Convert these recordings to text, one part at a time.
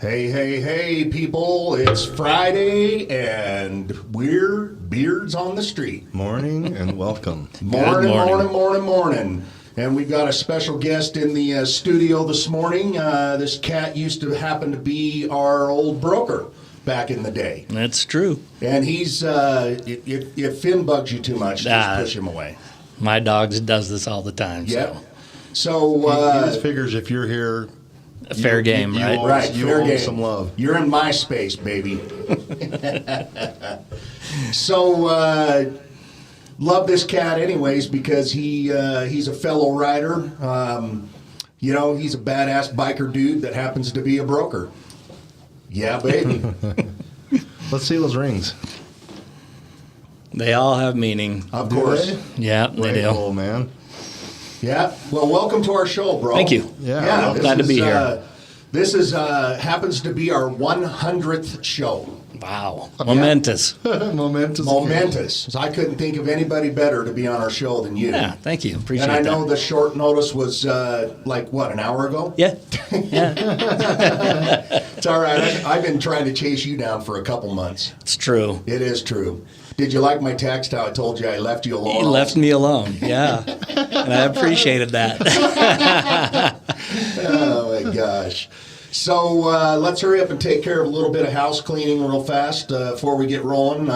Hey, hey, hey, people. It's Friday, and we're Beards on the Street. Morning and welcome. Morning. And we've got a special guest in the studio this morning. This cat used to happen to be our old broker back in the day. That's true. And he's, if Finn bugs you too much, just push him away. My dog does this all the time. Yep. So, he just figures if you're here, fair game, right? Right, you fair owe game. some love. You're in my space, baby. So, love this cat anyways because he's a fellow rider. He's a badass biker dude that happens to be a broker. Yeah, baby. Let's see those rings. They all have meaning. Of course. Yeah, they do. Cool, man. Yeah. Well, welcome to our show, bro. Thank you. Yeah. Glad to be here. This is happens to be our 100th show. Wow. Momentous. Momentous. So I couldn't think of anybody better to be on our show than you. Yeah, thank you. Appreciate And I that. know the short notice was an hour ago? Yeah. It's all right. I've been trying to chase you down for a couple months. It's true. It is true. Did you like my text how I told you I left you alone? You left me alone. Yeah. And I appreciated that. Oh, my gosh. So let's hurry up and take care of a little bit of house cleaning real fast before we get rolling.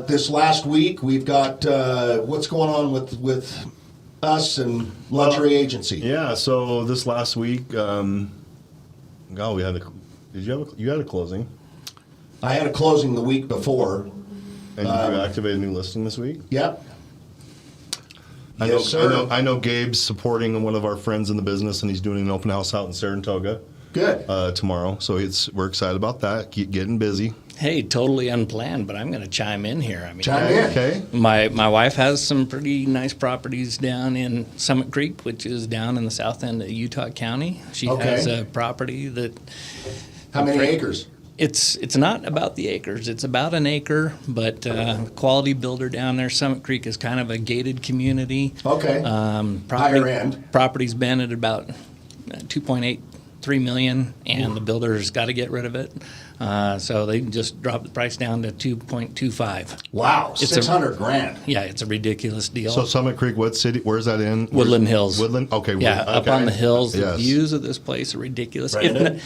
This last week, we've got what's going on with us and Luxury Agency. Yeah. So this last week, we had you had a closing, I had a closing the week before. and you activated a new listing this week. Yep. Yes, sir. I know Gabe's supporting one of our friends in the business, and he's doing an open house out in Saratoga. Good. Tomorrow, so we're excited about that. Keep getting busy. Hey, totally unplanned, but I'm going to chime in here. I mean, Chime in. Okay. My wife has some pretty nice properties down in Summit Creek, which is down in the south end of Utah County. She has a property that... How many acres? It's not about the acres. It's about an acre, but quality builder down there. Summit Creek is kind of a gated community. Okay. Higher end. Property's been at about 2.83 million, and the builder's got to get rid of it. So they just dropped the price down to 2.25. Wow, It's $600,000. Yeah, it's a ridiculous deal. So Summit Creek, what city? Where's that in? Woodland Hills. Woodland. Okay. Yeah, up on the hills. The Yes. views of this place are ridiculous. Right.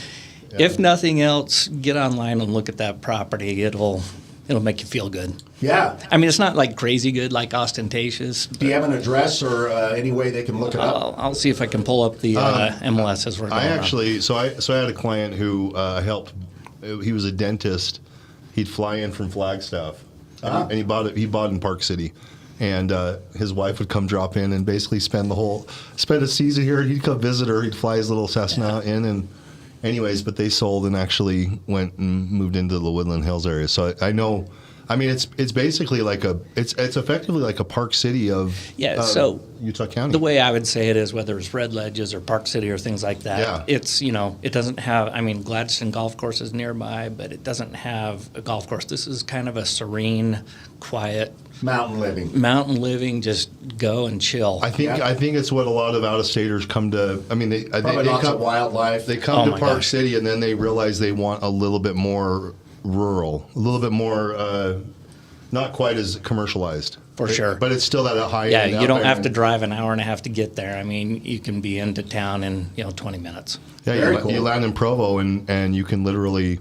If nothing else, get online and look at that property. It'll make you feel good. Yeah. I mean, it's not like crazy good, like ostentatious. Do you have an address or any way they can look it up? I'll see if I can pull up the MLS as we're going. I actually, so I had a client who helped. He was a dentist. He'd fly in from Flagstaff, and he bought in Park City, and his wife would come drop in and basically spend a season here. He'd come visit her. He'd fly his little Cessna in and. Anyways, but they sold and actually went and moved into the Woodland Hills area. So I know, I mean, it's basically it's effectively like a Park City of so Utah County. The way I would say it is, whether it's Red Ledges or Park City or things like that, it's it doesn't have. I mean, Gladstone Golf Course is nearby, but it doesn't have a golf course. This is kind of a serene, quiet. Mountain living. Just go and chill. I think it's what a lot of out-of-staters come to. I mean, they lots come, of wildlife. They come to Park City and then they realize they want a little bit more rural, a little bit more, not quite as commercialized. For sure. But it's still at a high end. Yeah, you don't have to drive an hour and a half to get there. I mean, you can be into town in 20 minutes. Yeah, Very cool. You land in Provo and you can literally.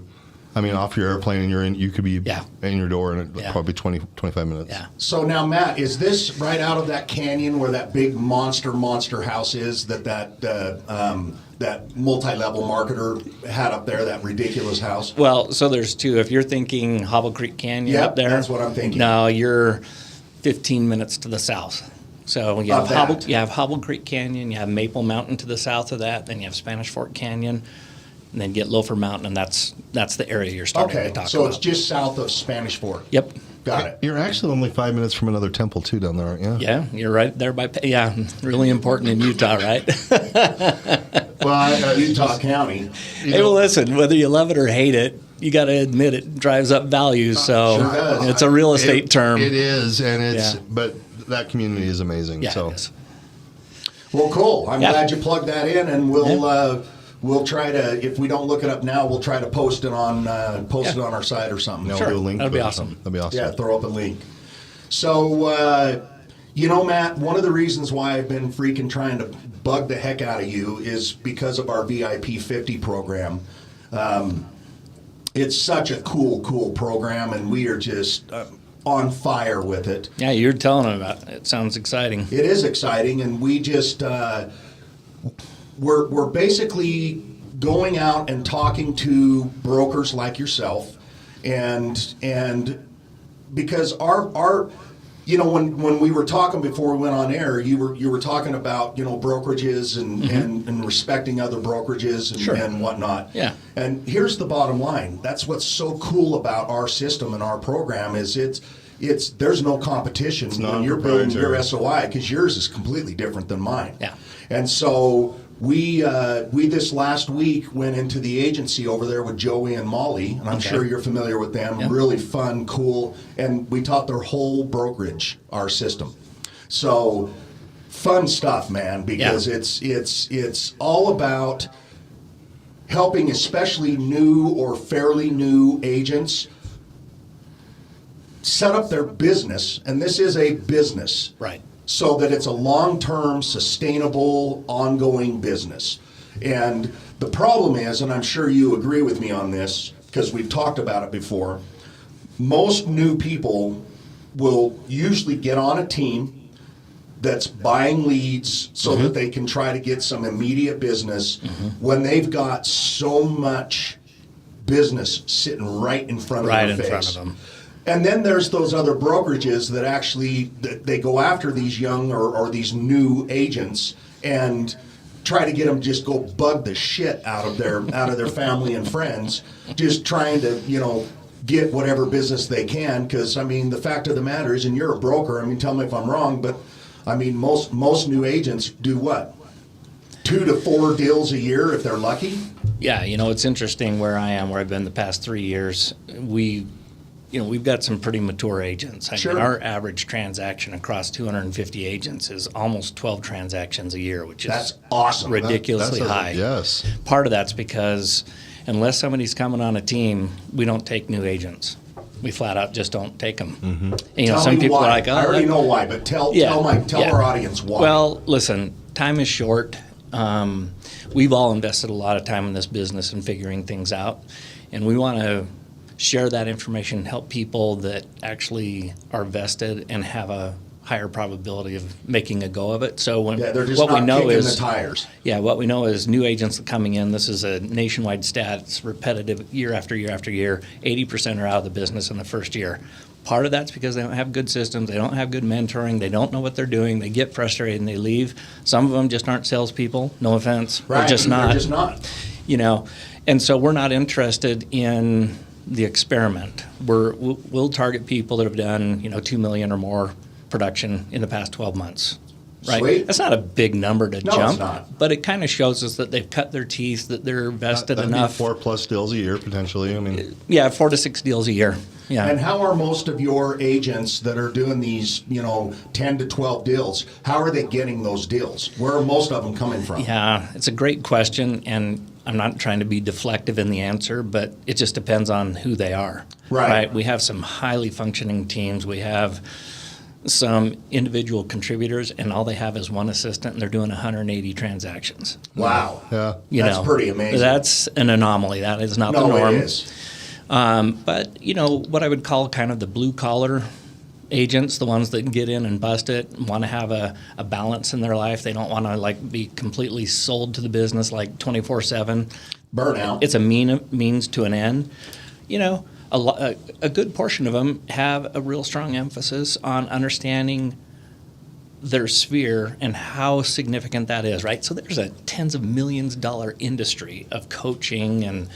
I mean, off your airplane and you could be in your door in probably 20, 25 minutes. Yeah. So now, Matt, is this right out of that canyon where that big monster house is that multi-level marketer had up there, that ridiculous house? Well, so there's two. If you're thinking Hobble Creek Canyon up there. That's what I'm thinking. No, you're 15 minutes to the south. So you have Hobble Creek Canyon, you have Maple Mountain to the south of that, then you have Spanish Fork Canyon. And then get Loafer Mountain, and that's the area you're starting to talk about. So it's just south of Spanish Fork. Yep. Got it. You're actually only 5 minutes from another temple, too, down there, aren't you? Yeah, you're right there by. Yeah, really important in Utah, right? Well, Utah County. Hey, well, listen, whether you love it or hate it, you got to admit it drives up values. So Sure does. it's a real estate term. It is, but that community is amazing. Yeah, so. it is. Well, cool. I'm glad you plugged that in, and we'll try to, if we don't look it up now, we'll try to post it on our site or something. Now Sure. we'll do a link That'd to be it or awesome. something. That'd be awesome. Yeah, throw up a link. So, Matt, one of the reasons why I've been freaking trying to bug the heck out of you is because of our VIP 50 program. It's such a cool program, and we are just on fire with it. Yeah, you're telling them about it. It sounds exciting. It is exciting, and we just we're basically going out and talking to brokers like yourself, and because our when we were talking before we went on air, you were talking about brokerages and respecting other brokerages and, Sure. and whatnot. Yeah. And here's the bottom line. That's what's so cool about our system and our program is it's there's no competition when you're building your SOI because yours is completely different than mine. Yeah. And so we this last week went into the agency over there with Joey and Molly, and I'm sure you're familiar with them. Yeah. Really fun, cool, and we taught their whole brokerage our system. So fun stuff, man, because it's all about helping especially new or fairly new agents set up their business, and this is a business. Right. So that it's a long-term, sustainable, ongoing business. And the problem is, and I'm sure you agree with me on this, because we've talked about it before, most new people will usually get on a team that's buying leads so that they can try to get some immediate business when they've got so much business sitting right in front of their face. Right in front of them. And then there's those other brokerages that actually they go after these young or these new agents and try to get them just go bug the shit out of their family and friends, just trying to get whatever business they can. Because I mean, the fact of the matter is, and you're a broker. I mean, tell me if I'm wrong, but I mean, most new agents do what? 2 to 4 deals a year if they're lucky. Yeah, it's interesting where I am, where I've been the past 3 years. We've got some pretty mature agents. I Sure. mean, our average transaction across 250 agents is almost 12 transactions a year, which is That's awesome. ridiculously That's high. Yes. Part of that's because unless somebody's coming on a team, we don't take new agents. We flat out just don't take them. And, Tell some me people why. are like, I already know why, but tell our audience why. Well, listen, time is short. We've all invested a lot of time in this business and figuring things out, and we want to share that information, help people that actually are vested and have a higher probability of making a go of it. So they're just what not we know kicking is the tires. Yeah, what we know is new agents coming in. This is a nationwide stat. It's repetitive year after year after year. 80% are out of the business in the first year. Part of that's because they don't have good systems. They don't have good mentoring. They don't know what they're doing. They get frustrated and they leave. Some of them just aren't salespeople. No offense. Right. They're just not. They're just not. And so we're not interested in the experiment. We'll target people that have done, $2 million or more production in the past 12 months. Right? Sweet. That's not a big number to No, jump, it's not. but it kind of shows us that they've cut their teeth, that they're vested That'd enough. be 4+ deals a year potentially. I mean, Yeah, 4 to 6 deals a year. Yeah. And how are most of your agents that are doing these, 10 to 12 deals, how are they getting those deals? Where are most of them coming from? Yeah, it's a great question, and I'm not trying to be deflective in the answer, but it just depends on who they are. Right. We have some highly functioning teams. We have some individual contributors, and all they have is one assistant, and they're doing 180 transactions. Wow. Yeah. That's pretty amazing. That's an anomaly. That is not the No, norm. it is. But, what I would call kind of the blue-collar agents, the ones that can get in and bust it, want to have a balance in their life. They don't want to, be completely sold to the business, 24/7. Burnout. It's a means to an end. A good portion of them have a real strong emphasis on understanding their sphere and how significant that is, right? So there's a tens of millions dollar industry of coaching and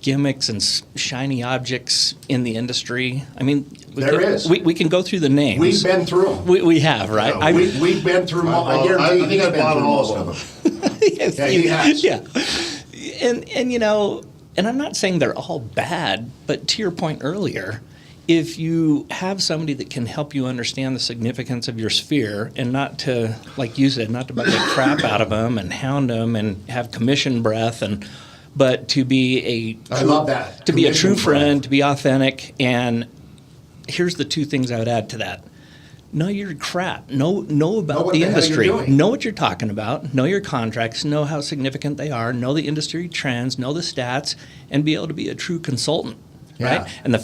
gimmicks and shiny objects in the industry. I mean, we can go through the names. We've been through them. We have, right? Yeah, We've been through them all. I guarantee I think he's I've been bought through all most of of them. Yeah, he has. Yeah. And I'm not saying they're all bad, but to your point earlier, if you have somebody that can help you understand the significance of your sphere, and not to, like you said, not to bug the crap out of them and hound them and have commission breath, but to be I love that. to be a true Commission friend, to be authentic. And here's the 2 things I would add to that. Know your crap. Know about what the the hell you're industry. doing. Know what you're talking about. Know your contracts. Know how significant they are. Know the industry trends. Know the stats, and be able to be a true consultant. Yeah. Right? And the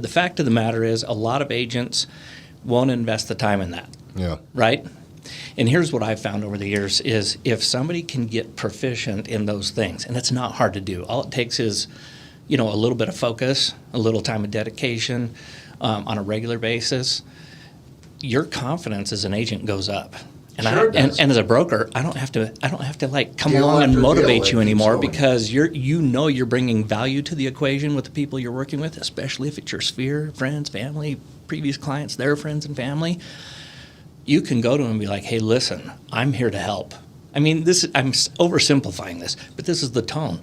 fact of the matter is, a lot of agents won't invest the time in that. Yeah. Right? And here's what I've found over the years is, if somebody can get proficient in those things, and it's not hard to do. All it takes is, a little bit of focus, a little time of dedication on a regular basis. Your confidence as an agent goes up. And Sure it does. and as a broker, I don't have to like come Deal along and after deal, motivate it you keeps anymore, going. because you're bringing value to the equation with the people you're working with, especially if it's your sphere, friends, family, previous clients, their friends and family. You can go to them and be like, "Hey, listen, I'm here to help." I mean, I'm oversimplifying this, but this is the tone.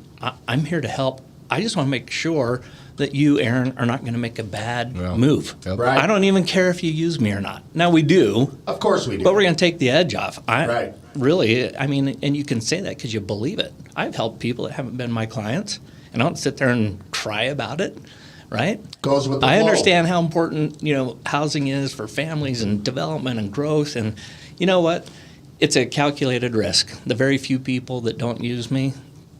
I'm here to help. I just want to make sure that you, Aaron, are not going to make a bad move. Yep. Right. I don't even care if you use me or not. Now, we do, Of course we do. but we're going to take the edge off. Right. Really, I mean, and you can say that because you believe it. I've helped people that haven't been my clients, and I don't sit there and cry about it, right? Goes with the I flow. understand how important, housing is for families and development and growth. And you know what? It's a calculated risk. The very few people that don't use me,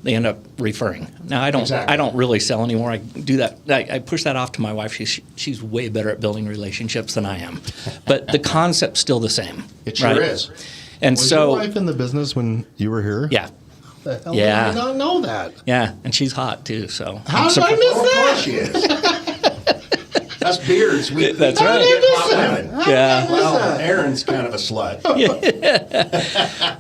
they end up referring. Now, I don't Exactly. I don't really sell anymore. I do that. I push that off to my wife. She's way better at building relationships than I am. But the concept's still the same. It sure right? is. And Was so, your wife in the business when you were here? yeah. The hell Yeah. did I not know that? Yeah, and she's hot too. So How I'm did I surprised- miss Oh, of that? course she is. Us beards, That's we right. get hot women. Yeah. Well, Aaron's kind of a slut.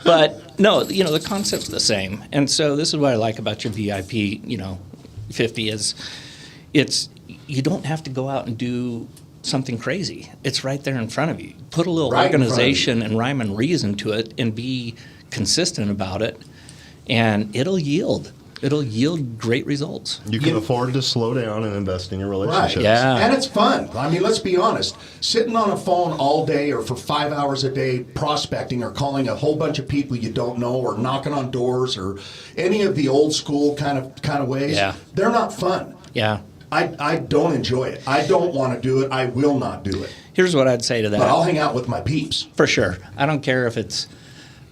But no, the concept's the same. And so this is what I like about your VIP, 50 is you don't have to go out and do something crazy. It's right there in front of you. Put a little Right in front of you. organization and rhyme and reason to it, and be consistent about it, and it'll yield great results. You can You- afford to slow down and invest in your Right. relationships. Yeah. And it's fun. I mean, let's be honest. Sitting on a phone all day or for 5 hours a day prospecting or calling a whole bunch of people you don't know or knocking on doors or any of the old school kind of ways, Yeah. they're not fun. Yeah. I don't enjoy it. I don't want to do it. I will not do it. Here's what I'd say to that. But I'll hang out with my peeps. For sure. I don't care if it's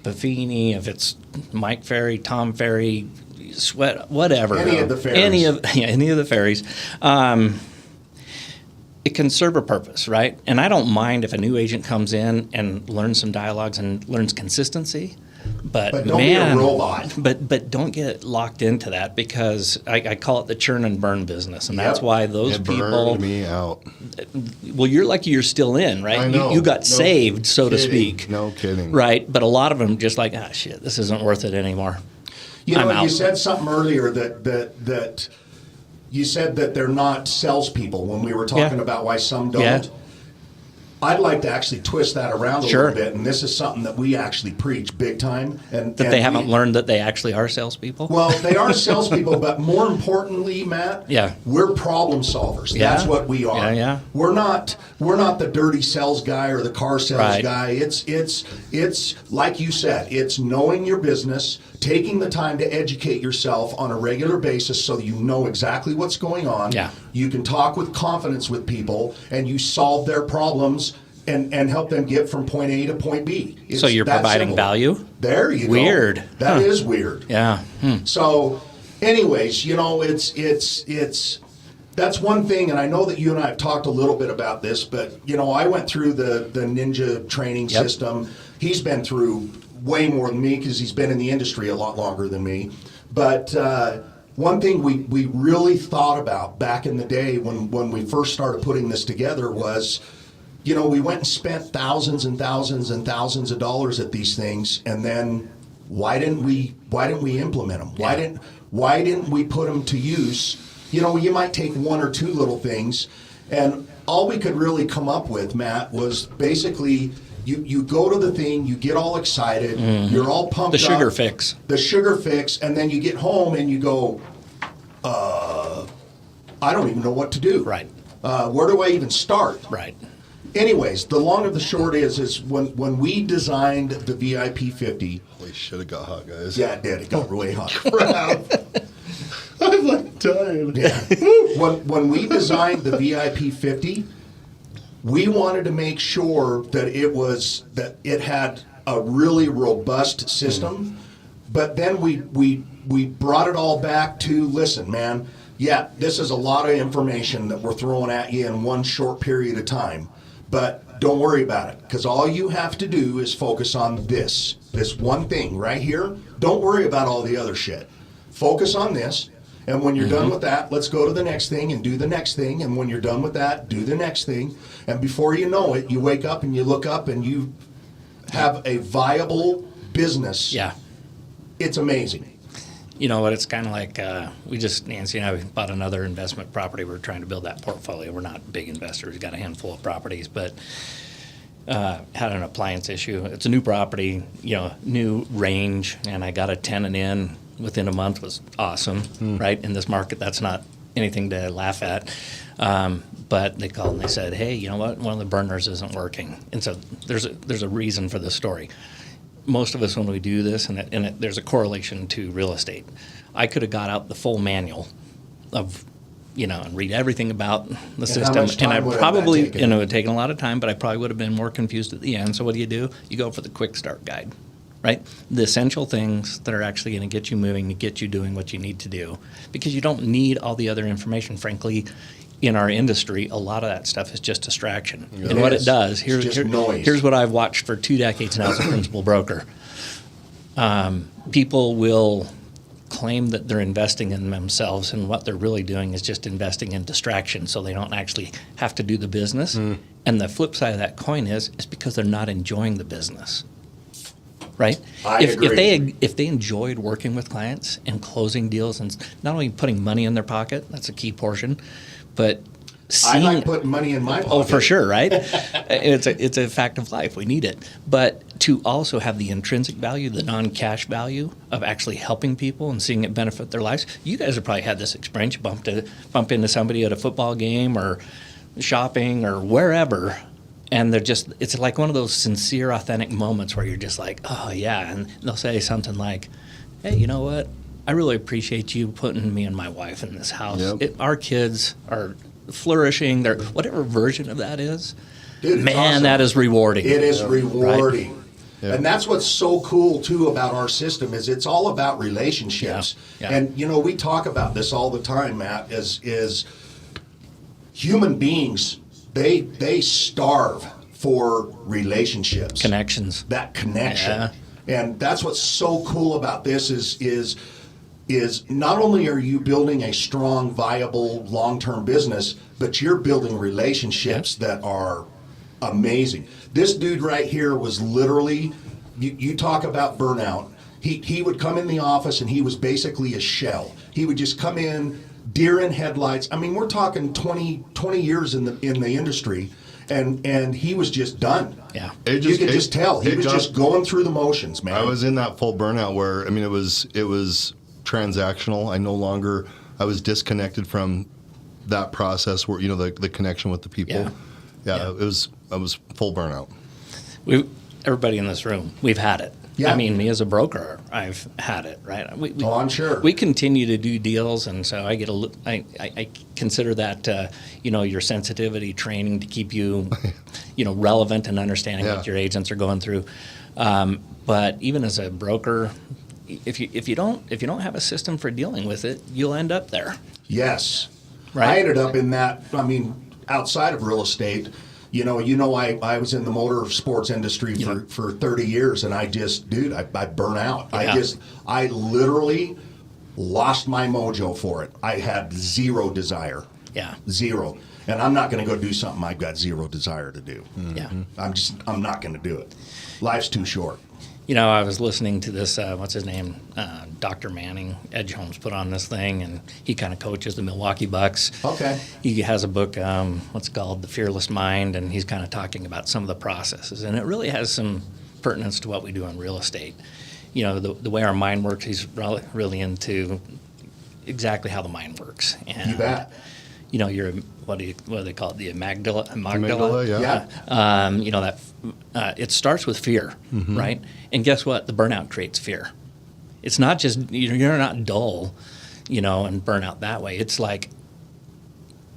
Buffini, if it's Mike Ferry, Tom Ferry, Sweat, whatever. Any of the ferries. Any of the ferries. It can serve a purpose, right? And I don't mind if a new agent comes in and learns some dialogues and learns consistency. But But don't be a man, robot. But don't get locked into that, because I call it the churn and burn business, and that's Yep. why those It people. burned me out. Well, you're lucky you're still in, right? I know. You got No saved, so to kidding. speak. No kidding. Right, but a lot of them just like, shit, this isn't worth it anymore. You know, I'm you out. said something earlier that you said that they're not salespeople when we were talking Yeah. about why some don't. Yeah. I'd like to actually twist that around a Sure. little bit, and this is something that we actually preach big time. And That and they haven't we- learned that they actually are salespeople. Well, they are salespeople, but more importantly, Matt, Yeah. we're problem solvers. Yeah. That's what we are. Yeah. We're not the dirty sales guy or the car sales Right. guy. It's like you said, it's knowing your business, taking the time to educate yourself on a regular basis so you know exactly what's going on. Yeah. You can talk with confidence with people, and you solve their problems and help them get from point A to point B. It's So you're that providing simple. value? There you go. Weird. That Huh. is weird. Yeah. So, anyways, it's that's one thing, and I know that you and I have talked a little bit about this, but I went through the ninja training Yep. system. He's been through way more than me because he's been in the industry a lot longer than me. But one thing we really thought about back in the day when we first started putting this together was, we went and spent thousands and thousands and thousands of dollars at these things, and then why didn't we implement them? Why didn't we put them to use? You might take one or two little things, and all we could really come up with, Matt, was basically you go to the thing, you get all excited, you're all pumped The sugar up, fix. the sugar fix, and then you get home and you go, I don't even know what to do. Right. Where do I even start? Right. Anyways, the long of the short is when we designed the VIP 50. Holy shit, it got hot, guys. Yeah, it did. It got really hot. Crap. I'm like dying. Yeah. When we designed the VIP 50, we wanted to make sure that it had a really robust system, but then we brought it all back to, listen, man, yeah, this is a lot of information that we're throwing at you in one short period of time, but don't worry about it, because all you have to do is focus on this one thing right here. Don't worry about all the other shit. Focus on this. And when you're done with that, let's go to the next thing and do the next thing. And when you're done with that, do the next thing. And before you know it, you wake up and you look up and you have a viable business. Yeah. It's amazing. You know what? It's kind of like Nancy and I bought another investment property. We're trying to build that portfolio. We're not big investors. We've got a handful of properties, but had an appliance issue. It's a new property, new range, and I got a tenant in within a month. Was awesome, right? In this market, that's not anything to laugh at. But they called and they said, hey, you know what? One of the burners isn't working. And so there's a reason for this story. Most of us, when we do this, there's a correlation to real estate. I could have got out the full manual of, and read everything about the system. And I probably, it would have taken a lot of time, but I probably would have been more confused at the end. So what do? You go for the quick start guide. Right? The essential things that are actually going to get you moving, to get you doing what you need to do. Because you don't need all the other information. Frankly, in our industry, a lot of that stuff is just distraction. And what it does, here's what I've watched for 2 decades now as a principal broker. People will claim that they're investing in themselves, and what they're really doing is just investing in distraction so they don't actually have to do the business. And the flip side of that coin is because they're not enjoying the business. Right? I agree. If they enjoyed working with clients and closing deals and not only putting money in their pocket, that's a key portion, but I like putting money in my pocket. Oh, for sure, right? It's a fact of life. We need it. But to also have the intrinsic value, the non-cash value of actually helping people and seeing it benefit their lives. You guys have probably had this experience. You bump into somebody at a football game or shopping or wherever, and it's like one of those sincere, authentic moments where you're just like, oh, yeah. And they'll say something like, hey, you know what? I really appreciate you putting me and my wife in this house. Yep. Our kids are flourishing. They're whatever version of that is. Dude, man, awesome. That is rewarding. It is rewarding. Right? Yeah. And that's what's so cool, too, about our system is it's all about relationships. Yeah. And, we talk about this all the time, Matt, is human beings, they starve for relationships. Connections. That connection. Yeah. And that's what's so cool about this is not only are you building a strong, viable, long-term business, but you're building relationships that are amazing. This dude right here was literally, you talk about burnout. He would come in the office and he was basically a shell. He would just come in, deer in headlights. I mean, we're talking 20 years in the industry, and he was just done. Yeah. You could just tell. He was just going through the motions, man. I was in that full burnout where, it was transactional. I was disconnected from that process where, the connection with the people. Yeah. I was full burnout. Everybody in this room, we've had it. Yeah. I mean, me as a broker, I've had it, right? I'm sure. We continue to do deals, and so I consider that, your sensitivity training to keep you, relevant and understanding what your agents are going through. But even as a broker, if you don't have a system for dealing with it, you'll end up there. Yes. Right. I ended up in that, outside of real estate. I was in the motor sports industry for 30 years, and I burn out. Yeah. I literally lost my mojo for it. I had zero desire. Yeah. Zero. And I'm not going to go do something I've got zero desire to do. Yeah. I'm not going to do it. Life's too short. I was listening to this, what's his name, Dr. Manning, Edge Holmes put on this thing, and he kind of coaches the Milwaukee Bucks. Okay. He has a book, what's called The Fearless Mind, and he's kind of talking about some of the processes. And it really has some pertinence to what we do in real estate. The way our mind works, he's really into exactly how the mind works. And, You bet. your what do they call it, the amygdala? Amygdala, yeah. That it starts with fear, Mm-hmm. right? And guess what? The burnout creates fear. It's not just you're not dull, and burn out that way. It's like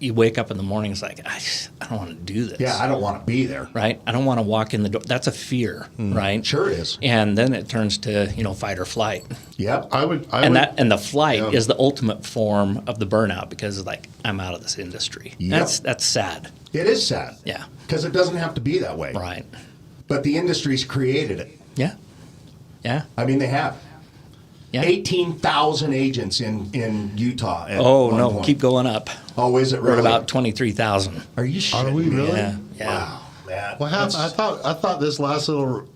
you wake up in the morning. It's like I don't want to do this. Yeah, I don't want to be there. Right. I don't want to walk in the door. That's a fear, right? Sure is. And then it turns to fight or flight. Yep. And the flight Yeah. is the ultimate form of the burnout because it's like I'm out of this industry. Yep. That's sad. It is sad. Yeah. Because it doesn't have to be that way. Right. But the industry's created it. Yeah. Yeah. I mean, they have. Yeah. 18,000 agents in Utah. At Oh one no, point. keep going up. Oh, is it We're really? at about 23,000. Are you shitting Are we me? really? Yeah. Yeah. Wow, Matt. What happened? I thought this last little.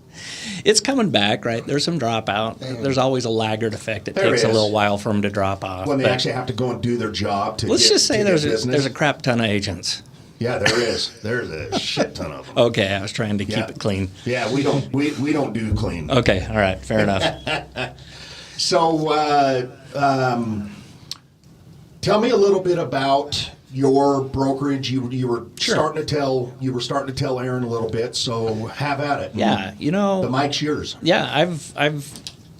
It's coming back, right? There's some dropout. There's always a laggard effect. It There takes a is. little while for them to drop off. When they but actually have to go and do their job to let's get, just say to get there's business. a crap ton of agents. Yeah, there is. There's a shit ton of them. Okay, I was trying to keep Yeah. it clean. Yeah, we don't do clean. Okay, all right, fair enough. So, tell me a little bit about your brokerage. You were Sure. starting to tell Aaron a little bit. So have at it. Yeah, The mic's yours. Yeah, I've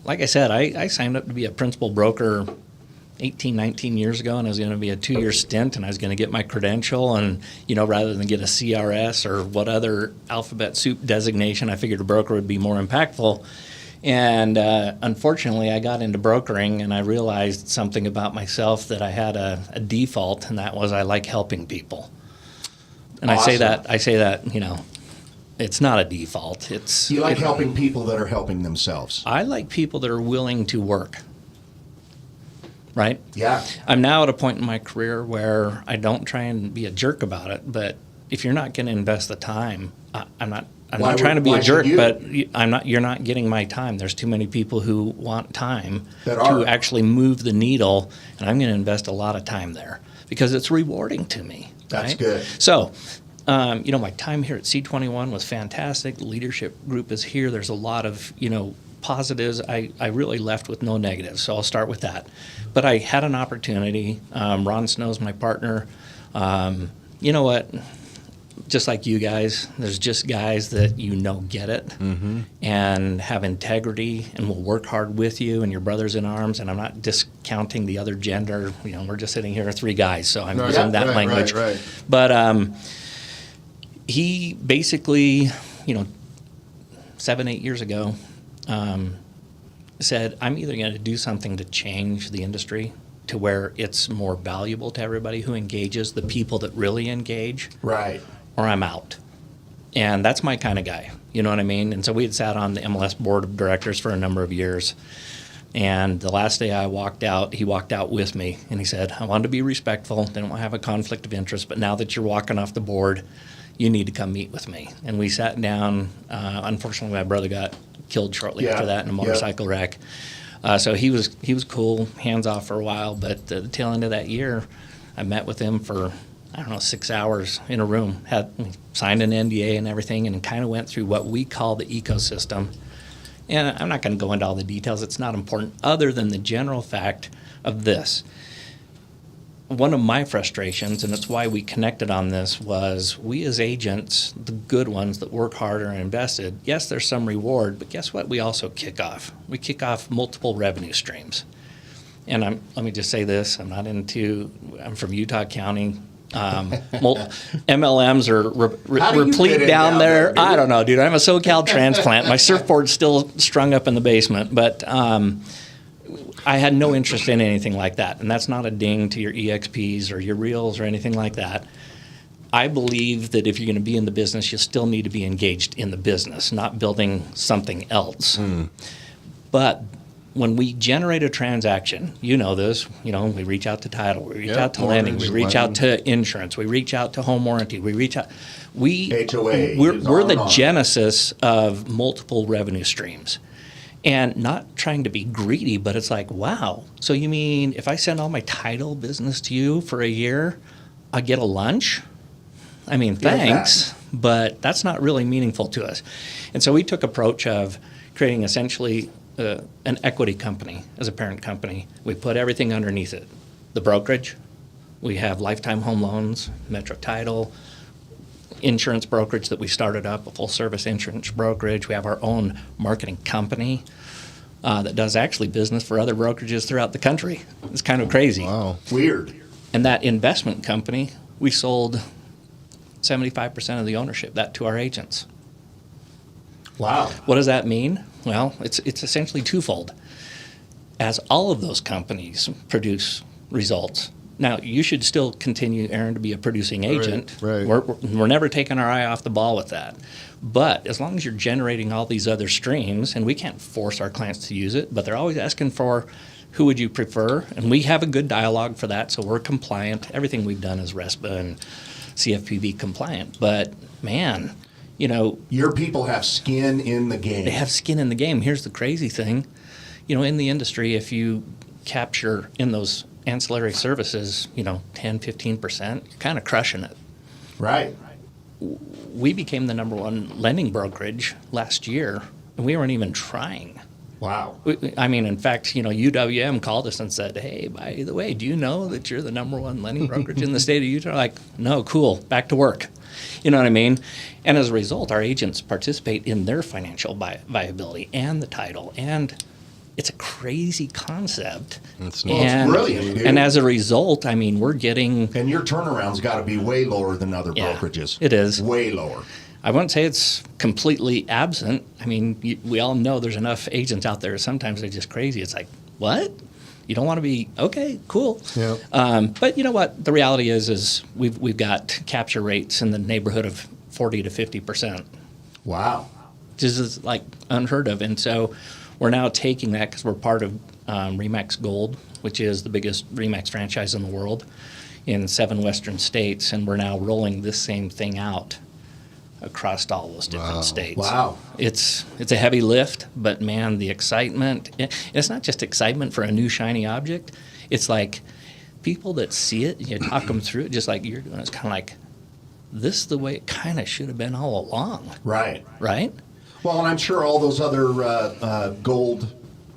like I said, I signed up to be a principal broker 18, 19 years ago, and I was going to be a 2-year stint, and I was going to get my credential, and rather than get a CRS or what other alphabet soup designation, I figured a broker would be more impactful. And unfortunately, I got into brokering, and I realized something about myself, that I had a default, and that was I like helping people. And Awesome. I say that it's not a default. You like helping people that are helping themselves. I like people that are willing to work. Right? Yeah. I'm now at a point in my career where I don't try and be a jerk about it, but if you're not going to invest the time, I'm not trying to be why a jerk, should you? but you're not getting my time. There's too many people who want time That to are. actually move the needle, and I'm going to invest a lot of time there because it's rewarding to me. That's right? good. So, my time here at C21 was fantastic. The leadership group is here. There's a lot of, positives. I really left with no negatives, so I'll start with that. But I had an opportunity. Ron Snow's my partner. You know what? Just like you guys, there's just guys that get it and have integrity and will work hard with you, and your brothers in arms. And I'm not discounting the other gender. We're just sitting here, 3 guys, so I'm using that language. Right. But he basically, 7, 8 years ago, said, I'm either going to do something to change the industry to where it's more valuable to everybody who engages, the people that really engage, Right. or I'm out. And that's my kind of guy. You know what I mean? And so we had sat on the MLS board of directors for a number of years. And the last day I walked out, he walked out with me. And he said, I wanted to be respectful, didn't want to have a conflict of interest, but now that you're walking off the board, you need to come meet with me. And we sat down. Unfortunately, my brother got killed shortly Yeah, after that in a motorcycle wreck. So he was cool, hands off for a while. But at the tail end of that year, I met with him for 6 hours in a room, signed an NDA and everything, and kind of went through what we call the ecosystem. And I'm not going to go into all the details. It's not important, other than the general fact of this. One of my frustrations, and it's why we connected on this, was we as agents, the good ones that work harder and invested, yes, there's some reward, but guess what we also kick off? We kick off multiple revenue streams. And let me just say this, I'm from Utah County. MLMs are How do you fit replete in down there. dude? I don't know, dude. I'm a SoCal transplant. My surfboard's still strung up in the basement, but I had no interest in anything like that. And that's not a ding to your EXPs or your reels or anything like that. I believe that if you're going to be in the business, you still need to be engaged in the business, not building something else. But when we generate a transaction, you know this, we reach out to title, we reach out to lending, we reach out to insurance, we reach out to home warranty, we reach out. HOA. We're the genesis of multiple revenue streams. And not trying to be greedy, but it's like, wow. So you mean if I send all my title business to you for a year, I get a lunch? I mean, thanks, but that's not really meaningful to us. And so we took approach of creating essentially an equity company as a parent company. We put everything underneath it: the brokerage, We have Lifetime Home Loans, Metro Title, insurance brokerage that we started up, a full-service insurance brokerage. We have our own marketing company that does actually business for other brokerages throughout the country. It's kind of crazy. Wow. Weird. And that investment company, we sold 75% of the ownership, that to our agents. Wow. What does that mean? Well, it's essentially twofold. As all of those companies produce results, now you should still continue, Aaron, to be a producing agent. Right. We're never taking our eye off the ball with that. But as long as you're generating all these other streams, and we can't force our clients to use it, but they're always asking for who would you prefer, and we have a good dialogue for that, so we're compliant. Everything we've done is RESPA and CFPB compliant. But man, you know, Your people have skin in the game. they have skin in the game. Here's the crazy thing. You know, in the industry, if you capture in those ancillary services, 10, 15%, you're kind of crushing it. Right. We became the number one lending brokerage last year, and we weren't even trying. Wow. In fact, UWM called us and said, hey, by the way, do you know that you're the number one lending brokerage in the state of Utah? Like, no, cool, back to work. You know what I mean? And as a result, our agents participate in their financial viability and the title, and it's a crazy concept. It's brilliant, dude. And as a result, we're getting... And your turnaround's got to be way lower than other Yeah, brokerages. it is. Way lower. I wouldn't say it's completely absent. We all know there's enough agents out there. Sometimes they're just crazy. It's like, what? You don't want to be, okay, cool. Yeah. But you know what? The reality is we've got capture rates in the neighborhood of 40 to 50%, Wow. which is like unheard of. And so we're now taking that because we're part of ReMax Gold, which is the biggest ReMax franchise in the world in 7 western states. And we're now rolling this same thing out across all those different states. Wow. It's a heavy lift, but man, the excitement, it's not just excitement for a new shiny object. It's like people that see it, you talk them through it just like you're doing. It's kind of like, this is the way it kind of should have been all along, Right. right? Well, and I'm sure all those other gold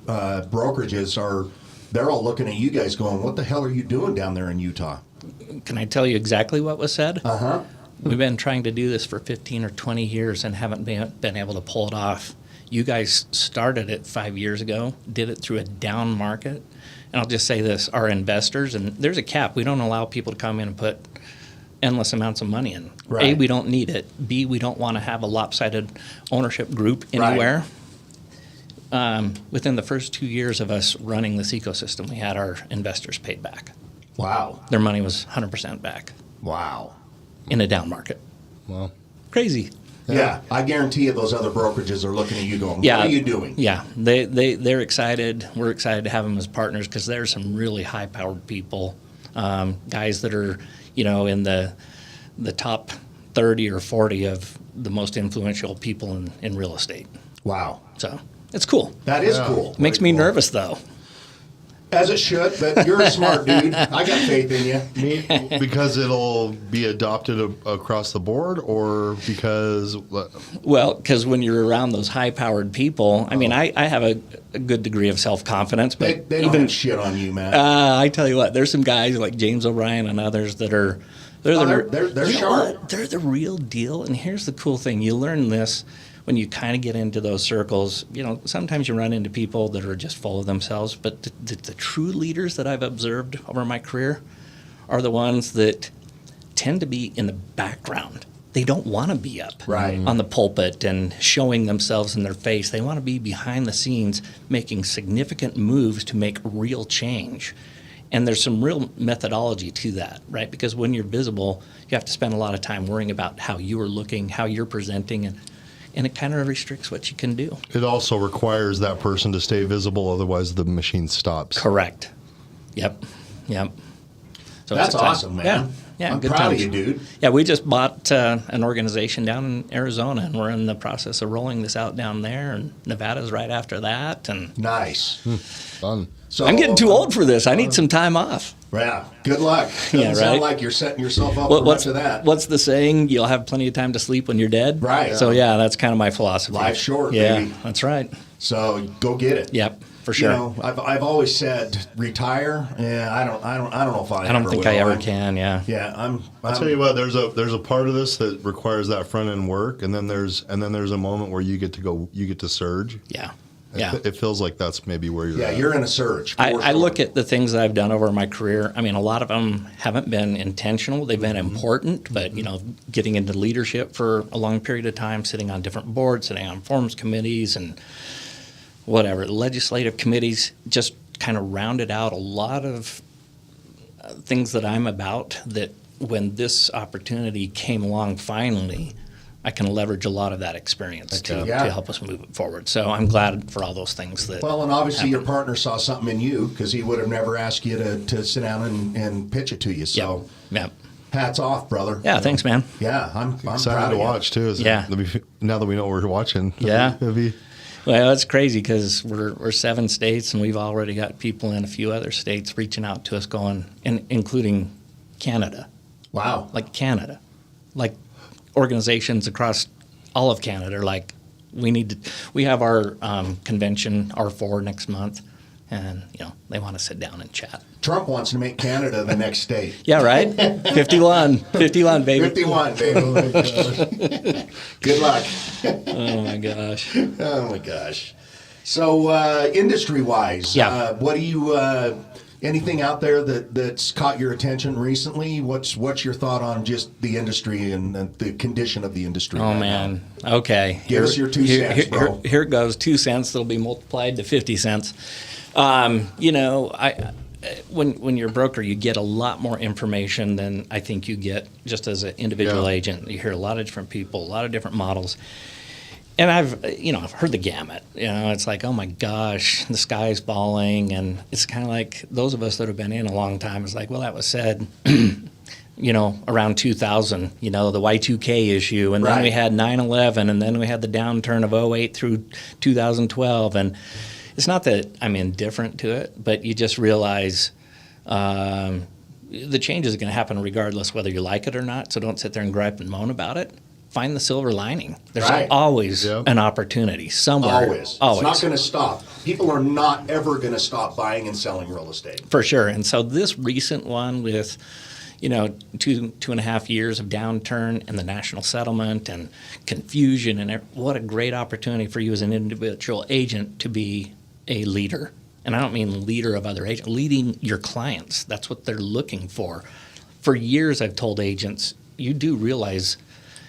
brokerages they're all looking at you guys going, what the hell are you doing down there in Utah? Can I tell you exactly what was said? Uh-huh. We've been trying to do this for 15 or 20 years and haven't been able to pull it off. You guys started it 5 years ago, did it through a down market. And I'll just say this, our investors, and there's a cap. We don't allow people to come in and put endless amounts of money in. Right. A, we don't need it. B, we don't want to have a lopsided ownership group anywhere. Right. Within the first 2 years of us running this ecosystem, we had our investors paid back. Wow. Their money was 100% back Wow. in a down market. Wow. Crazy. Yeah. I guarantee you those other brokerages are looking at you going, what are you doing? Yeah, they're excited. We're excited to have them as partners because there's some really high-powered people, guys that are, in the top 30 or 40 of the most influential people in real estate. Wow. So it's cool. That is cool. Makes me nervous, though. As it should, but you're a smart dude. I got faith in you. Because it'll be adopted across the board, or because... Well, because when you're around those high-powered people, I have a good degree of self-confidence. But They don't have shit on you, man. I tell you what, there's some guys like James O'Brien and others that are... They're you know sharp. what? They're the real deal. And here's the cool thing. You learn this when you kind of get into those circles. Sometimes you run into people that are just full of themselves. But the true leaders that I've observed over my career are the ones that tend to be in the background. They don't want to be up on the pulpit and showing themselves in their face. They want to be behind the scenes making significant moves to make real change. And there's some real methodology to that, right? Because when you're visible, you have to spend a lot of time worrying about how you are looking, how you're presenting, and it kind of restricts what you can do. It also requires that person to stay visible, otherwise the machine stops. Correct. Yep. So That's awesome, man. Yeah, I'm good proud times. of you, dude. Yeah, we just bought an organization down in Arizona, and we're in the process of rolling this out down there, and Nevada's right after that. And Nice. Fun. So I'm getting too old for this. I need some time off. Yeah. Good luck. Doesn't Yeah, sound right? like you're setting yourself up for much of that. What's the saying? You'll have plenty of time to sleep when you're dead. Right. So yeah, that's kind of my philosophy. Life's short, Yeah, baby. that's right. So go get it. Yep, for sure. You know, I've always said retire. Yeah, I don't know if I don't think I ever can. Yeah. Yeah, I'll tell you what. There's a part of this that requires that front end work, and then there's a moment where you get to surge. Yeah. Yeah. It feels like that's maybe where you're at. You're in a surge. I look at the things that I've done over my career. I mean, a lot of them haven't been intentional. They've been important, but, you know, getting into leadership for a long period of time, sitting on different boards, sitting on forums committees and whatever, legislative committees, just kind of rounded out a lot of things that I'm about that when this opportunity came along finally, I can leverage a lot of that experience to help us move it forward. So I'm glad for all those things that. Well, and obviously your partner saw something in you because he would have never asked you to sit down and pitch it to you. So hats off, brother. Yeah, thanks, man. Yeah, I'm excited proud to of watch too. Now that we know what we're watching. Yeah. Well, it's crazy because we're 7 states and we've already got people in a few other states reaching out to us including Canada. Wow. Like Canada. Like organizations across all of Canada are like, we have our convention, R4 next month, and, you know, they want to sit down and chat. Trump wants to make Canada the next state. Yeah, right? 51, baby. 51, baby. Good luck. Oh, my gosh. Oh, my gosh. So, industry-wise, what do you... anything out there that's caught your attention recently? What's your thought on just the industry and the condition of the industry? Oh, man. Now? Okay. Give us your 2 cents, bro. Here it goes. 2 cents that'll be multiplied to 50 cents. You know, when you're a broker, you get a lot more information than I think you get just as an individual agent. You hear a lot of different people, a lot of different models. And I've heard the gamut. You know, it's like, oh my gosh, the sky's falling, and it's kind of like those of us that have been in a long time. It's like, well, that was said, you know, around 2000. You know, the Y2K issue, and then we had 9/11, and then we had the downturn of 08 through 2012. And it's not that I'm indifferent to it, but you just realize the change is going to happen regardless whether you like it or not. So don't sit there and gripe and moan about it. Find the silver lining. There's always an opportunity somewhere. Always. It's not going to stop. People are not ever going to stop buying and selling real estate. For sure. And so this recent one with, you know, 2.5 years of downturn and the national settlement and confusion and what a great opportunity for you as an individual agent to be a leader. And I don't mean leader of other agents, leading your clients. That's what they're looking for. For years I've told agents, you do realize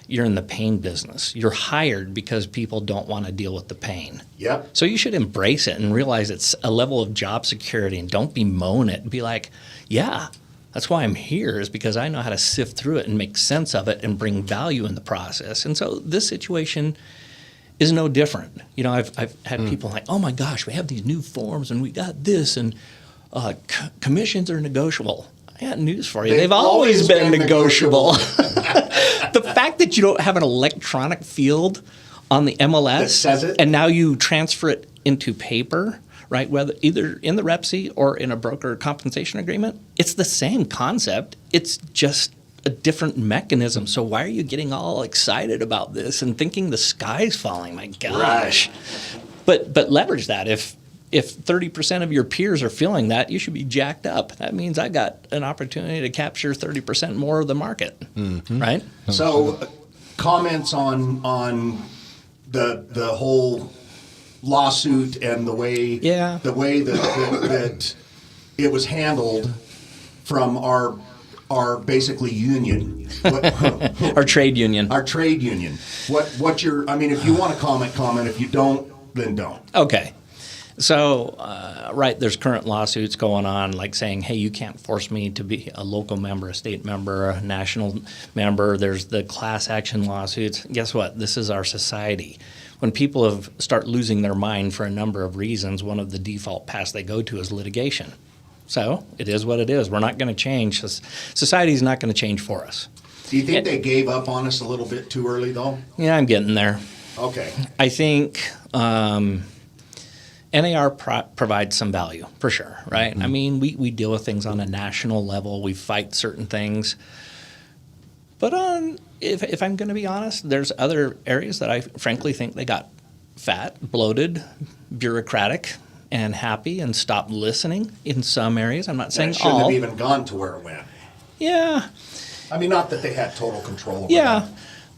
you're in the pain business. You're hired because people don't want to deal with the pain. Yep. So you should embrace it and realize it's a level of job security, and don't bemoan it. Be like, yeah, that's why I'm here, is because I know how to sift through it and make sense of it and bring value in the process. And so this situation is no different. You know, I've had people like, oh my gosh, we have these new forms and we got this, and commissions are negotiable. I got news for you. They've always been negotiable. The fact that you don't have an electronic field on the MLS that says it, and now you transfer it into paper, right? Whether either in the REPC or in a broker compensation agreement, it's the same concept. It's just a different mechanism. So why are you getting all excited about this and thinking the sky's falling? My gosh. But leverage that. If 30% of your peers are feeling that, you should be jacked up. That means I got an opportunity to capture 30% more of the market, right? So, comments on the whole lawsuit and the way that it was handled from our basically union, our trade union. Our trade union. What your? I mean, if you want to comment. If you don't, then don't. Okay. So, there's current lawsuits going on, like saying, hey, you can't force me to be a local member, a state member, a national member. There's the class action lawsuits. Guess what? This is our society. When people start losing their mind for a number of reasons, one of the default paths they go to is litigation. So, it is what it is. We're not going to change. Society is not going to change for us. Do you think they gave up on us a little bit too early, though? Yeah, I'm getting there. Okay. I think... NAR provides some value, for sure, right? I mean, we deal with things on a national level. We fight certain things. But if I'm going to be honest, there's other areas that I frankly think they got fat, bloated, bureaucratic and happy and stopped listening in some areas. I'm not And saying it shouldn't all. have even gone to where it went. Yeah, I mean, not that they had total control over yeah,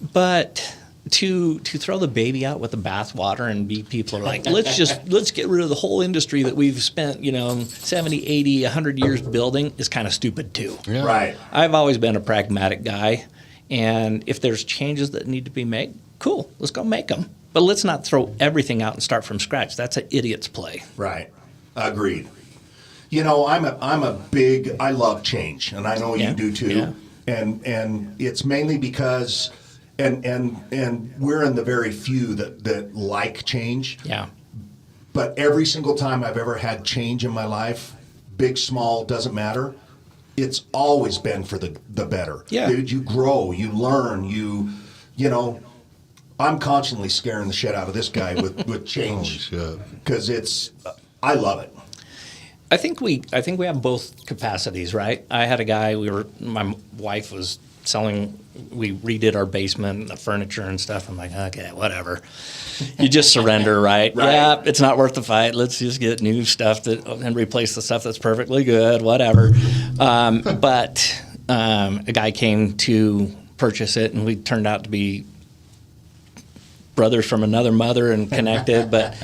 that. but to throw the baby out with the bathwater and be people are like, let's get rid of the whole industry that we've spent 70, 80, 100 years building is kind of stupid too. Yeah. Right. I've always been a pragmatic guy, and if there's changes that need to be made, cool, let's go make them. But let's not throw everything out and start from scratch. That's an idiot's play. Right. Agreed. I love change, and I know Yeah. you do too. Yeah. And it's mainly because and we're in the very few that like change. Yeah. But every single time I've ever had change in my life, big, small, doesn't matter, it's always been for the better. Yeah. Dude, you grow, you learn, I'm constantly scaring the shit out of this guy with change. Holy shit. Because I love it. I think we have both capacities, right? I had a guy, my wife was selling, we redid our basement and the furniture and stuff. I'm like, okay, whatever. You just surrender, right? Right. Yeah, it's not worth the fight. Let's just get new stuff and replace the stuff that's perfectly good, whatever. But a guy came to purchase it, and we turned out to be brothers from another mother and connected, but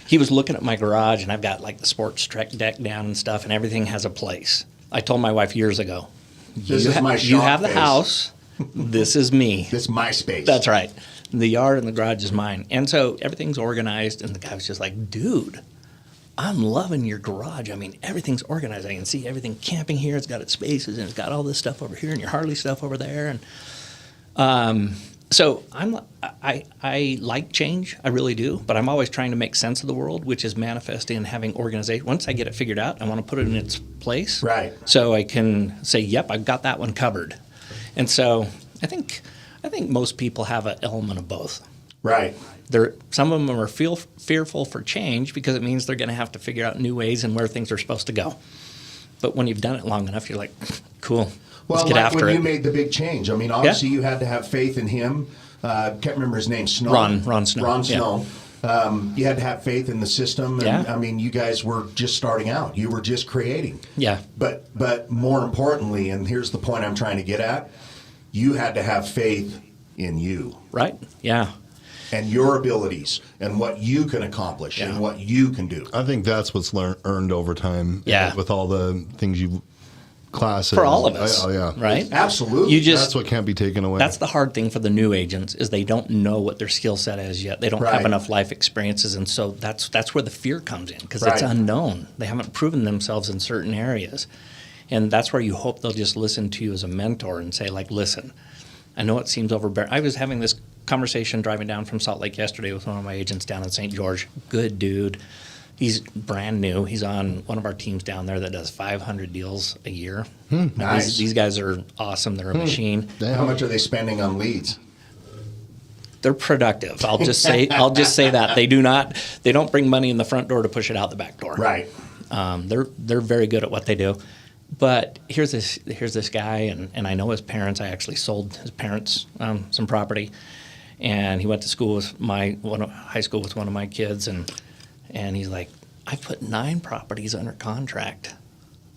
he was looking at my garage, and I've got like the sports deck down and stuff, and everything has a place. I told my wife years ago, This is my you shop have the face. house, this is me. This is my space. That's right. The yard and the garage is mine. And so everything's organized, and the guy was just like, dude, I'm loving your garage. I mean, everything's organized. I can see everything camping here. It's got its spaces, and it's got all this stuff over here, and your Harley stuff over there. And so I like change. I really do. But I'm always trying to make sense of the world, which is manifesting and having organization. Once I get it figured out, I want to put it in its place. Right. So I can say, yep, I've got that one covered. And so I think most people have an element of both. Right. Some of them are fearful for change because it means they're going to have to figure out new ways and where things are supposed to go. But when you've done it long enough, you're like, cool, Well, let's get like after when it. you made the big change. I mean, obviously you had to have faith in him. Can't remember his name. Snow. Ron Snow. Ron Yeah. Snow. You had to have faith in the system. And, Yeah. I mean, you guys were just starting out. You were just creating. Yeah. But more importantly, and here's the point I'm trying to get at, you had to have faith in you Right? Yeah. and your abilities and what you can accomplish Yeah. and what you can do. I think that's what's earned over time. Yeah. With all the things you classes For all of us. Oh yeah. Right? Absolutely. That's what can't be taken away. That's the hard thing for the new agents is they don't know what their skill set is yet. They don't have Right. enough life experiences, and so that's where the fear comes in because Right. it's unknown. They haven't proven themselves in certain areas, and that's where you hope they'll just listen to you as a mentor and say, like, listen, I know it seems overbearing. I was having this conversation driving down from Salt Lake yesterday with one of my agents down in St. George. Good dude. He's brand new. He's on one of our teams down there that does 500 deals a year. Nice. These guys are awesome. They're a machine. How much are they spending on leads? They're productive. I'll just say that they don't bring money in the front door to push it out the back door. Right. They're very good at what they do. But here's this guy, and I know his parents. I actually sold his parents some property, and he went to school with high school with one of my kids, and he's like, I put 9 properties under contract,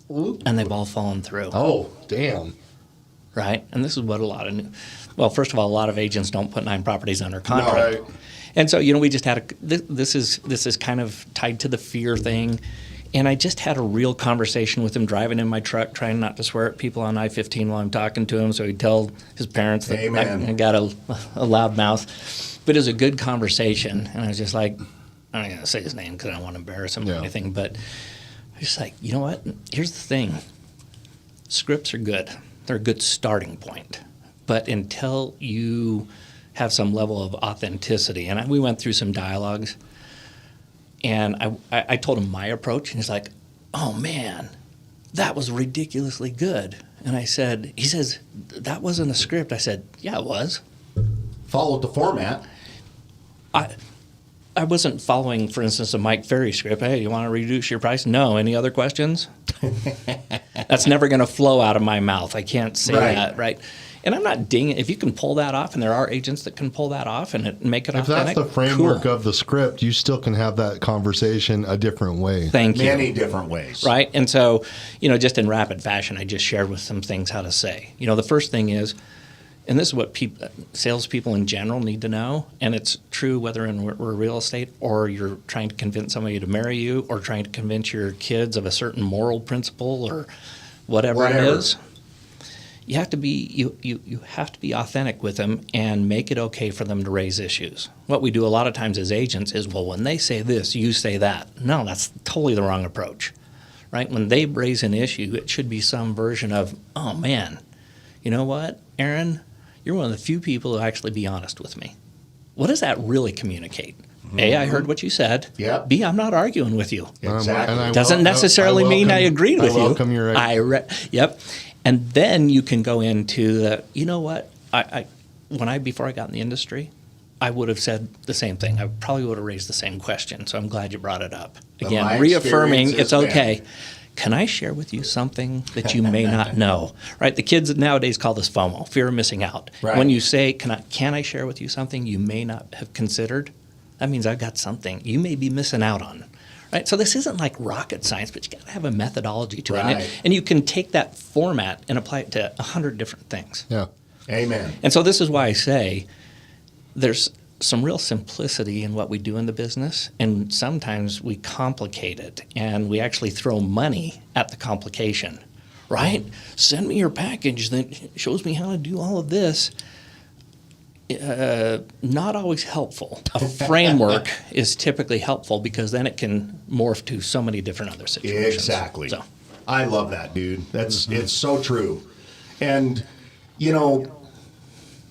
and they've all fallen through. Oh, damn. Right? And this is what first of all, a lot of agents don't put 9 properties under contract. Right. And so, we just had this is kind of tied to the fear thing. And I just had a real conversation with him driving in my truck, trying not to swear at people on I-15 while I'm talking to him, so he'd tell his parents that Amen. I got a loud mouth. But it was a good conversation, and I was just like, I'm not going to say his name because I don't want to embarrass him or anything, but I was just like, you know what? Here's the thing. Scripts are good. They're a good starting point. But until you have some level of authenticity, and we went through some dialogues, and I told him my approach, and he's like, oh, man, that was ridiculously good. And he says, that wasn't a script. I said, yeah, it was. Followed the format. I wasn't following, for instance, a Mike Ferry script. Hey, you want to reduce your price? No. Any other questions? That's never going to flow out of my mouth. I can't say Right. that, right? And I'm not dinging. If you can pull that off, and there are agents that can pull that off and make it If authentic, that's the framework cool. of the script, you still can have that conversation a different way. Thank you. Many different ways. Right? And so, just in rapid fashion, I just shared with some things how to say. The first thing is, and this is what salespeople in general need to know, and it's true whether we're real estate or you're trying to convince somebody to marry you or trying to convince your kids of a certain moral principle or whatever. It is. You have to be you have to be authentic with them and make it okay for them to raise issues. What we do a lot of times as agents is, well, when they say this, you say that. No, that's totally the wrong approach. Right? When they raise an issue, it should be some version of, oh man, you know what, Aaron, you're one of the few people who actually be honest with me. What does that really communicate? A, I heard what you said. Yep. B, I'm not arguing with you. Exactly. And Doesn't necessarily mean I agreed with you. I welcome your Yep. And then you can go into the, you know what, before I got in the industry, I would have said the same thing. I probably would have raised the same question. So I'm glad you brought it up. Again, my reaffirming experience it's has okay. Can I share with you something that you may not know? Right? The kids nowadays call this FOMO, fear of missing out. Right. When you say, can I share with you something you may not have considered? That means I've got something you may be missing out on. Right? So this isn't like rocket science, but you got to have a methodology to Right. it. And you can take that format and apply it to 100 different things. Yeah. Amen. And so this is why I say there's some real simplicity in what we do in the business, and sometimes we complicate it, and we actually throw money at the complication, right? Send me your package that shows me how to do all of this. Not always helpful. A framework is typically helpful because then it can morph to so many different other situations. Exactly. So. I love that, dude. It's so true. And,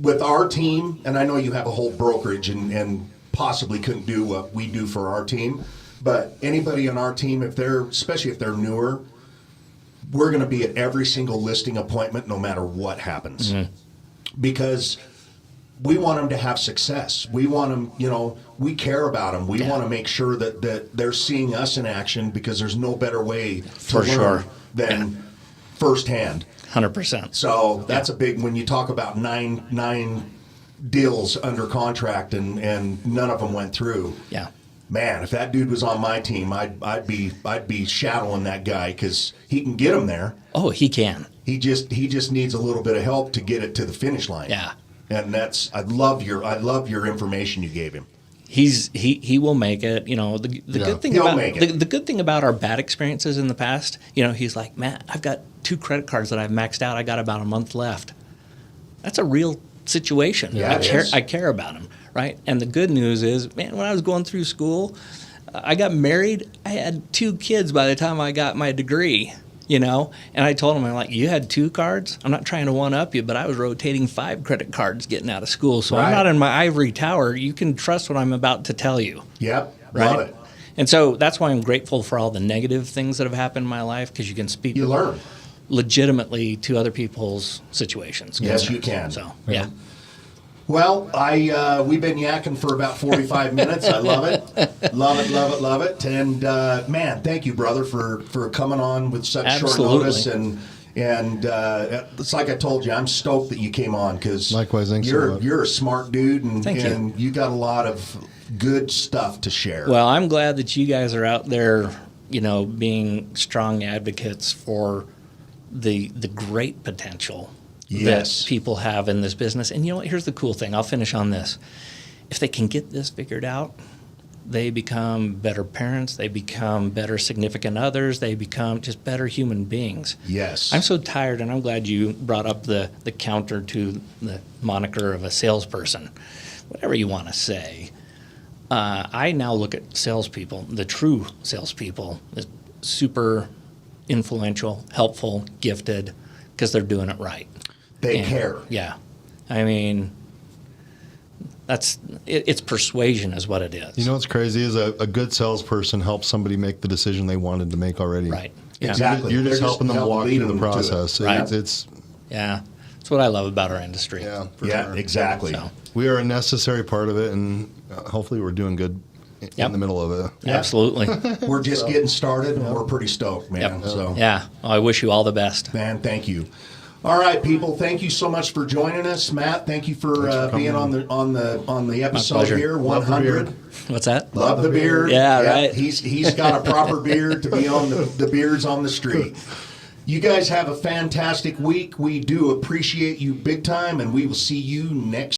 with our team, and I know you have a whole brokerage and possibly couldn't do what we do for our team, but anybody on our team, especially if they're newer, we're going to be at every single listing appointment no matter what happens. Because we want them to have success. We want them, we care about them. We want to make sure that they're seeing us in action because there's no better way to learn than firsthand. 100%. So that's a big, when you talk about nine deals under contract and none of them went through. Yeah. Man, if that dude was on my team, I'd be shadowing that guy because he can get him there. Oh, he can. He just needs a little bit of help to get it to the finish line. Yeah. And I love your information you gave him. He will make it. The good thing He'll about make it. the good thing about our bad experiences in the past, he's like, Matt, I've got 2 credit cards that I've maxed out. I got about a month left. That's a real situation. Yeah, I care about him, right? And the good news is, man, when I was going through school, I got married. I had 2 kids by the time I got my degree. And I told him, I'm like, you had 2 cards? I'm not trying to one-up you, but I was rotating 5 credit cards getting out of school. So Right. I'm not in my ivory tower. You can trust what I'm about to tell you. Yep. Right? Love it. And so that's why I'm grateful for all the negative things that have happened in my life, because you can speak You learn. legitimately to other people's situations. Yes, you can. So, yeah. Well, we've been yakking for about 45 minutes. I love it. Love it. And, man, thank you, brother, for coming on with such Absolutely. short notice. And it's like I told you, I'm stoked that you came on because Likewise, thanks so much. you're a smart dude Thank you. and you got a lot of good stuff to share. Well, I'm glad that you guys are out there, being strong advocates for the great potential Yes. that people have in this business. And you know what? Here's the cool thing. I'll finish on this. If they can get this figured out, they become better parents. They become better significant others. They become just better human beings. Yes. I'm so tired, and I'm glad you brought up the counter to the moniker of a salesperson. Whatever you want to say. I now look at salespeople, the true salespeople, as super influential, helpful, gifted, because they're doing it right. They care. Yeah. I mean, it's persuasion is what it is. You know what's crazy is a good salesperson helps somebody make the decision they wanted to make already. Right. Yeah. Exactly. You're just They're helping them walk lead through the them to it. process. Right. It's Yeah. That's what I love about our industry. yeah, for Yeah, sure. exactly. So, We are a necessary part of it, and hopefully we're doing good Yep. in the middle of it. absolutely. We're just getting started and we're pretty stoked, man. Yep. So, Yeah. Well, I wish you all the best. man, thank you. All right, people. Thank you so much for joining us, Matt. Thank you for, Thanks for being coming on the episode pleasure. here. Love the 100. beard. What's that? Love the beard. Yeah, right. He's got a proper beard to be on the beards on the street. You guys have a fantastic week. We do appreciate you big time, and we will see you next